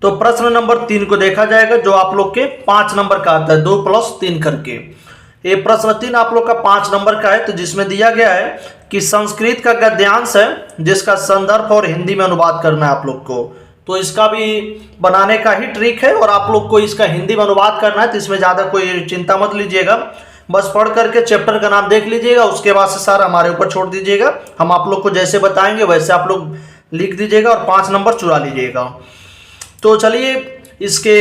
तो प्रश्न नंबर 3 को देखा जाएगा, जो आप लोग के 5 नंबर का आता है, 2+3 करके। ये प्रश्न 3 आप लोग का 5 नंबर का है, तो जिसमें दिया गया है कि संस्कृत का गद्यांश है जिसका संदर्भ और हिंदी में अनुवाद करना है आप लोग को। तो इसका भी बनाने का ही ट्रिक है और आप लोग को इसका हिंदी में अनुवाद करना है, तो इसमें ज़्यादा कोई चिंता मत लीजिएगा, बस पढ़ करके चैप्टर का नाम देख लीजिएगा, उसके बाद से सारा हमारे ऊपर छोड़ दीजिएगा। हम आप लोग को जैसे बताएंगे वैसे आप लोग लिख दीजिएगा और 5 नंबर चुरा लीजिएगा। तो चलिए इसके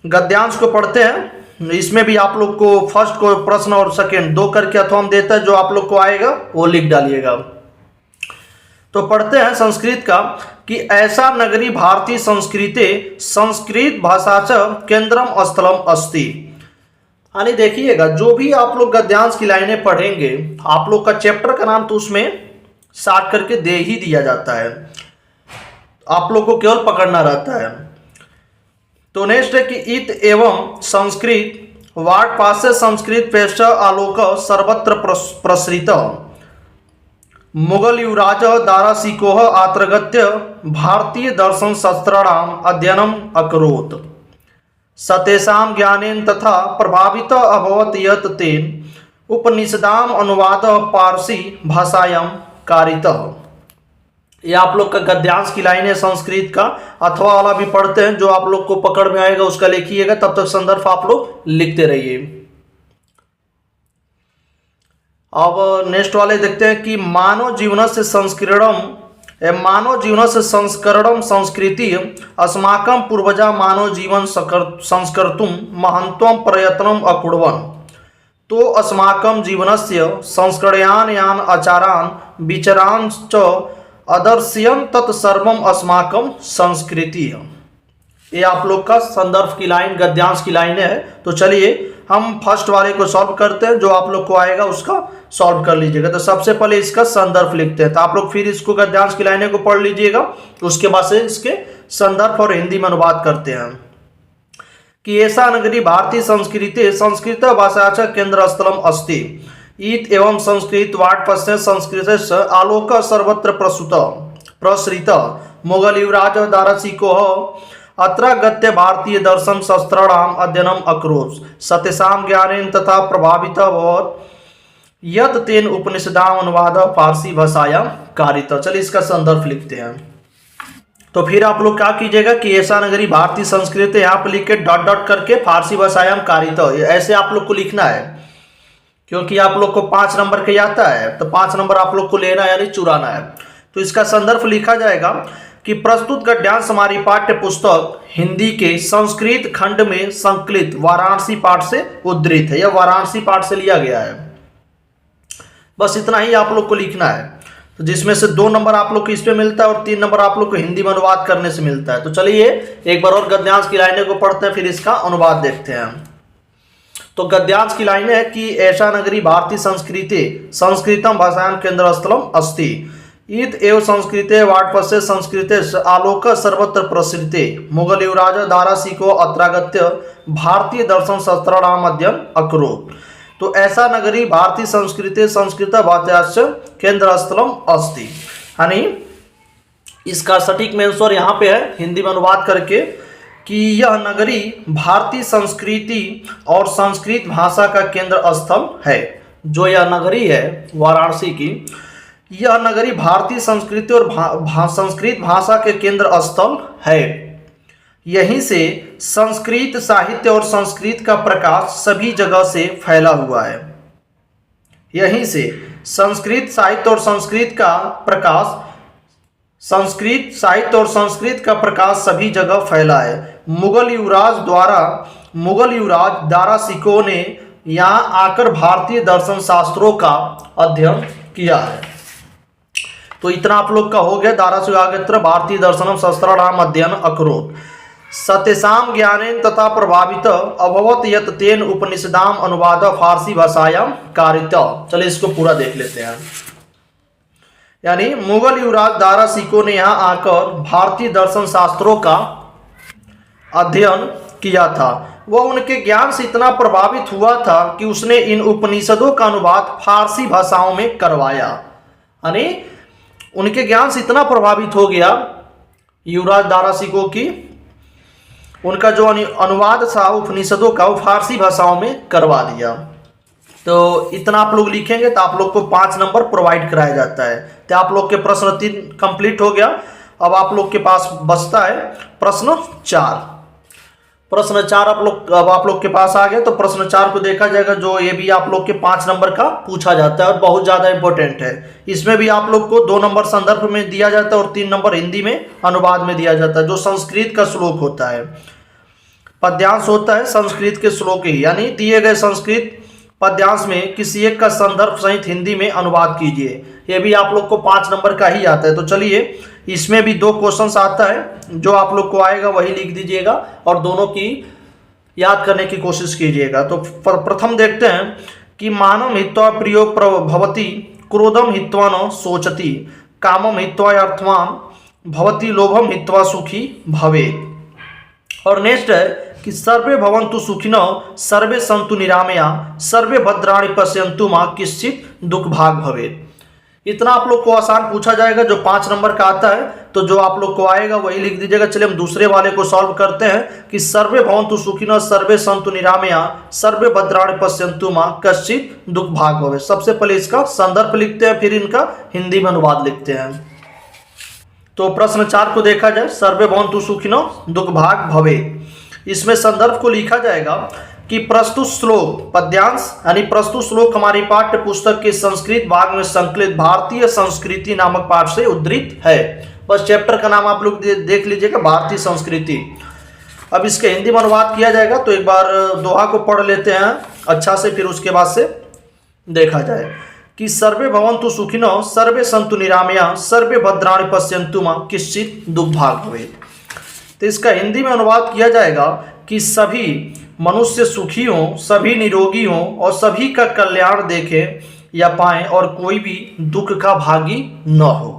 गद्यांश को पढ़ते हैं। इसमें भी आप लोग को फर्स्ट को प्रश्न और सेकेंड 2 करके अथवा हम देता है, जो आप लोग को आएगा वो लिख डालिएगा। तो पढ़ते हैं संस्कृत का कि ऐसा नगरी भारतीय संस्कृते संस्कृत भाषाचा केंद्रम स्थलम अस्ति। यानी देखिएगा, जो भी आप लोग गद्यांश की लाइनें पढ़ेंगे, आप लोग का चैप्टर का नाम तो उसमें साट करके दे ही दिया जाता है, आप लोग को केवल पकड़ना रहता है। तो नेक्स्ट है कि इत एवं संस्कृत वाट पासे संस्कृत पेश आलोक सर्वत्र प्रसृत मुगल युवराज दारासिको आत्रगत्य भारतीय दर्शन शास्त्राणाम अध्ययनम अकरोत् सतेषां ज्ञानेन तथा प्रभावित अभवत यत् तेन उपनिषदाम अनुवाद पारसी भाषायां कारितः। ये आप लोग का गद्यांश की लाइन है संस्कृत का, अथवा वाला भी पढ़ते हैं, जो आप लोग को पकड़ में आएगा उसका लिखिएगा, तब तक संदर्भ आप लोग लिखते रहिए। अब नेक्स्ट वाले देखते हैं कि मानव जीवन से संस्करणम संस्कृति अस्माकं पूर्वजा मानव जीवन संस्कर्तुं महत्वं प्रयत्नम अकुर्वन् तो अस्माकं जीवनस्य संस्करणान यान आचारान विचारान च अदर्श्यं तत्सर्वम अस्माकं संस्कृति है। ये आप लोग का संदर्भ की लाइन, गद्यांश की लाइन है। तो चलिए हम फर्स्ट वाले को सॉल्व करते हैं, जो आप लोग को आएगा उसका सॉल्व कर लीजिएगा। तो सबसे पहले इसका संदर्भ लिखते हैं, तो आप लोग फिर इसको गद्यांश की लाइनें को पढ़ लीजिएगा, उसके बाद से इसके संदर्भ और हिंदी में अनुवाद करते हैं कि ऐसा नगरी भारतीय संस्कृति संस्कृत भाषाचा केंद्र स्थलम अस्ति इत एवं संस्कृत वाट पश्य संस्कृत आलोक सर्वत्र प्रसृत मुगल युवराज दारासिको अत्र गत्य भारतीय दर्शन शास्त्राणाम अध्ययनम अकरोत् सतेषां ज्ञानेन तथा प्रभावित अभवत् यत् तेन उपनिषदाम अनुवाद फारसी भाषायां कारितः। चलिए इसका संदर्भ लिखते हैं। तो फिर आप लोग क्या कीजिएगा कि ऐसा नगरी भारतीय संस्कृति यहाँ पे लिख के डॉट डॉट करके फारसी भाषायां कारितः, ऐसे आप लोग को लिखना है, क्योंकि आप लोग को 5 नंबर के आता है, तो 5 नंबर आप लोग को लेना है, यानी चुराना है। तो इसका संदर्भ लिखा जाएगा कि प्रस्तुत गद्यांश हमारी पाठ्य पुस्तक हिंदी के संस्कृत खंड में संकलित वाराणसी पाठ से उद्धृत है, यह वाराणसी पाठ से लिया गया है। बस इतना ही आप लोग को लिखना है, तो जिसमें से 2 नंबर आप लोग को इस पे मिलता है और 3 नंबर आप लोग को हिंदी में अनुवाद करने से मिलता है। तो चलिए एक बार और गद्यांश की लाइनें को पढ़ते हैं, फिर इसका अनुवाद देखते हैं। तो गद्यांश की लाइनें है कि ऐसा नगरी भारतीय संस्कृति संस्कृतम भाषायां केंद्र स्थलम अस्ति इत एवं संस्कृते वाटपस्य संस्कृते आलोक सर्वत्र प्रसृते मुगल युवराज दारासिको अत्रागत्य भारतीय दर्शन शास्त्राणाम अध्ययन अकरोत्। तो ऐसा नगरी भारतीय संस्कृति संस्कृत भाषायां केंद्र स्थलम अस्ति, यानी इसका सटीक मेंसर यहाँ पे है हिंदी में अनुवाद करके कि यह नगरी भारतीय संस्कृति और संस्कृत भाषा का केंद्र स्थल है। जो यह नगरी है वाराणसी की, यह नगरी भारतीय संस्कृति और संस्कृत भाषा के केंद्र स्थल है। यहीं से संस्कृत साहित्य और संस्कृत का प्रकाश सभी जगह से फैला हुआ है। यहीं से संस्कृत साहित्य और संस्कृत का प्रकाश सभी जगह फैला है। मुगल युवराज दारासिको ने यहाँ आकर भारतीय दर्शन शास्त्रों का अध्ययन किया है। तो इतना आप लोग का हो गया। दारासिको भारतीय दर्शनम शास्त्राणाम अध्ययन अकरोत् सतेषां ज्ञानेन तथा प्रभावित अभवत यत् तेन उपनिषदाम अनुवाद फारसी भाषायां कारितः। चलिए इसको पूरा देख लेते हैं। यानी मुगल युवराज दारासिको ने यहाँ आकर भारतीय दर्शन शास्त्रों का अध्ययन किया था। वह उनके ज्ञान से इतना प्रभावित हुआ था कि उसने इन उपनिषदों का अनुवाद फारसी भाषाओं में करवाया। यानी उनके ज्ञान से इतना प्रभावित हो गया युवराज दारासिको की उनका जो अनुवाद था उपनिषदों का वो फारसी भाषाओं में करवा दिया। तो इतना आप लोग लिखेंगे तो आप लोग को 5 नंबर प्रोवाइड कराया जाता है। तो आप लोग के प्रश्न 3 कंप्लीट हो गया। अब आप लोग के पास बचता है प्रश्न 4। प्रश्न 4 अब आप लोग के पास आ गया। तो प्रश्न 4 को देखा जाएगा, जो ये भी आप लोग के 5 नंबर का पूछा जाता है और बहुत ज़्यादा इंपॉर्टेंट है। इसमें भी आप लोग को 2 नंबर संदर्भ में दिया जाता है और 3 नंबर हिंदी में अनुवाद में दिया जाता है। जो संस्कृत का श्लोक होता है, पद्यांश होता है संस्कृत के श्लोक ही, यानी दिए गए संस्कृत पद्यांश में किसी एक का संदर्भ सहित हिंदी में अनुवाद कीजिए। ये भी आप लोग को 5 नंबर का ही आता है। तो चलिए, इसमें भी 2 क्वेश्चंस आता है, जो आप लोग को आएगा वही लिख दीजिएगा और दोनों की याद करने की कोशिश कीजिएगा। तो प्रथम देखते हैं कि मानम हित्वा प्रियो भवति, क्रोधम हित्वा न सोचति, कामम हित्वा अर्थवान भवति, लोभम हित्वा सुखी भवेत्। और नेक्स्ट है कि सर्वे भवन्तु सुखिनः, सर्वे सन्तु निरामया, सर्वे भद्राणि पश्यन्तु मा कश्चित् दुख भाग भवेत्। इतना आप लोग को आसान पूछा जाएगा जो 5 नंबर का आता है। तो जो आप लोग को आएगा वही लिख दीजिएगा। चलिए हम दूसरे वाले को सॉल्व करते हैं कि सर्वे भवन्तु सुखिनः, सर्वे सन्तु निरामया, सर्वे भद्राणि पश्यन्तु मा कश्चित् दुख भाग भवेत्। सबसे पहले इसका संदर्भ लिखते हैं, फिर इनका हिंदी में अनुवाद लिखते हैं। तो प्रश्न 4 को देखा जाए, सर्वे भवन्तु सुखिनः दुख भाग भवेत्। इसमें संदर्भ को लिखा जाएगा कि प्रस्तुत श्लोक पद्यांश यानी प्रस्तुत श्लोक हमारी पाठ्य पुस्तक के संस्कृत भाग में संकलित भारतीय संस्कृति नामक पाठ से उद्धृत है। बस चैप्टर का नाम आप लोग देख लीजिएगा, भारतीय संस्कृति। अब इसके हिंदी में अनुवाद किया जाएगा। तो एक बार दोहा को पढ़ लेते हैं अच्छा से, फिर उसके बाद से देखा जाए कि सर्वे भवन्तु सुखिनः, सर्वे सन्तु निरामया, सर्वे भद्राणि पश्यन्तु मा कश्चित् दुख भाग भवेत्। तो इसका हिंदी में अनुवाद किया जाएगा कि सभी मनुष्य सुखी हों, सभी निरोगी हों और सभी का कल्याण देखें या पाएं और कोई भी दुख का भागी न हो।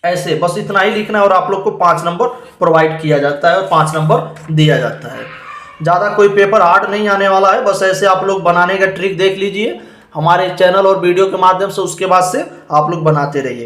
ऐसे बस इतना ही लिखना है और आप लोग को 5 नंबर प्रोवाइड किया जाता है और 5 नंबर दिया जाता है। ज़्यादा कोई पेपर हार्ड नहीं आने वाला है। बस ऐसे आप लोग बनाने का ट्रिक देख लीजिए हमारे चैनल और वीडियो के माध्यम से, उसके बाद से आप लोग बनाते रहिए।